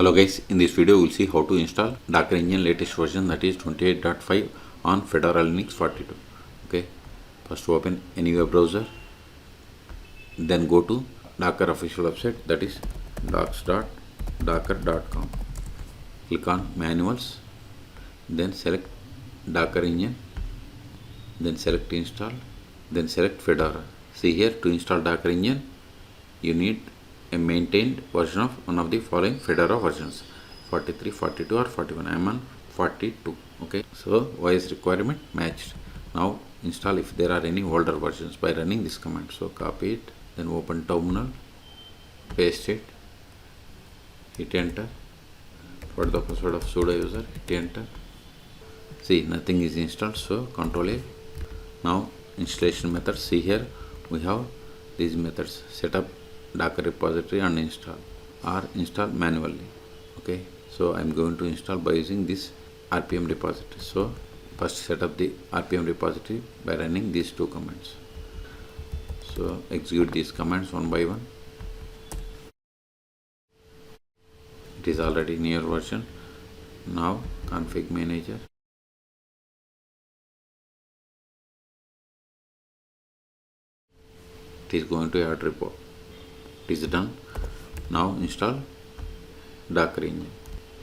Hello guys, in this video we will see how to install Docker Engine latest version, that is 28.5 on Fedora Linux 42. Okay, first open any web browser, then go to Docker official website, that is docs.docker.com. Click on manuals, then select Docker Engine, then select install, then select Fedora. See here, to install Docker Engine you need a maintained version of one of the following Fedora versions: 43, 42 or 41. I am on 42. Okay, so voice requirement matched. Now install if there are any older versions by running this command. So copy it, then open terminal, paste it, hit enter. For the password of sudo user, hit enter. See, nothing is installed, so Ctrl A. Now installation methods. See here we have these methods: setup Docker repository and install, or install manually. Okay, so I'm going to install by using this RPM repository. So first set up the RPM repository by running these two commands. So execute these commands one by one. It is already in your version. Now config manager. It is going to add repo. It is done. Now install Docker Engine.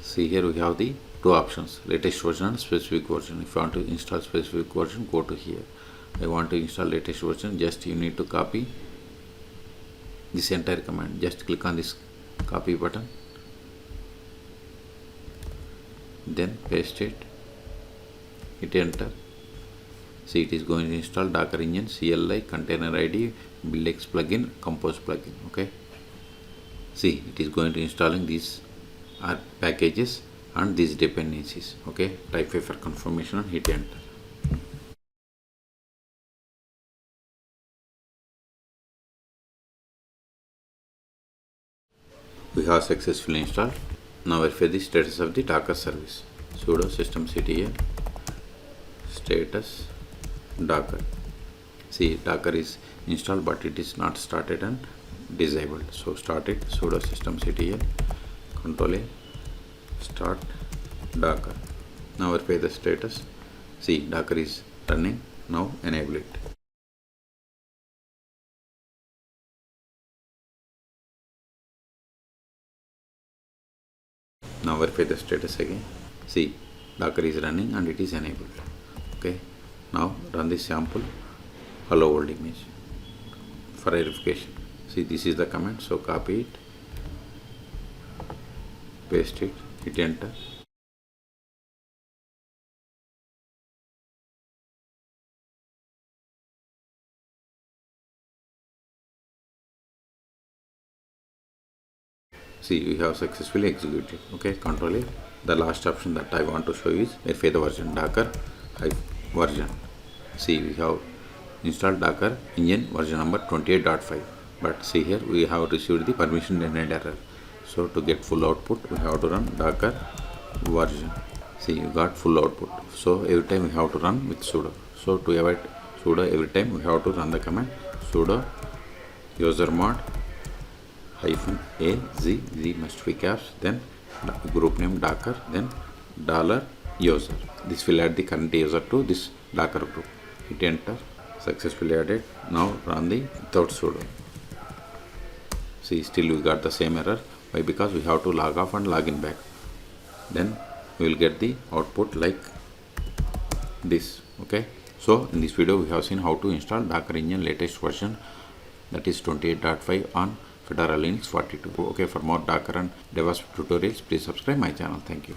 See here we have the two options: latest version and specific version. If you want to install specific version, go to here. I want to install latest version. Just you need to copy this entire command. Just click on this copy button, then paste it, hit enter. See, it is going to install Docker Engine, CLI, Container ID, BuildX plugin, Compose plugin. Okay. See, it is going to installing these packages and these dependencies. Okay. Type A for confirmation and hit enter. We have successfully installed. Now verify the status of the Docker service. Sudo systemctl status Docker. See, Docker is installed but it is not started and disabled. So start it. Sudo systemctl Ctrl A, start Docker. Now verify the status. See, Docker is running. Now enable it. Now verify the status again. See, Docker is running and it is enabled. Okay. Now run the sample hello world image for verification. See, this is the command. So copy it, paste it, hit enter. See, we have successfully executed. Okay, Ctrl A. The last option that I want to show is verify the version, Docker version. See, we have installed Docker Engine version number 28.5. But see here we have received the permission denied error. So to get full output we have to run Docker version. See, you got full output. So every time we have to run with sudo. So to avoid sudo every time we have to run the command sudo usermod -a z must be caps, then group name Docker, then $user. This will add the current user to this Docker group. Hit enter. Successfully added. Now run the without sudo. See, still we got the same error. Why? Because we have to log off and log in back. Then we will get the output like this. Okay. So in this video we have seen how to install Docker Engine latest version, that is 28.5 on Fedora Linux 42. Okay, for more Docker and DevOps tutorials, please subscribe my channel. Thank you.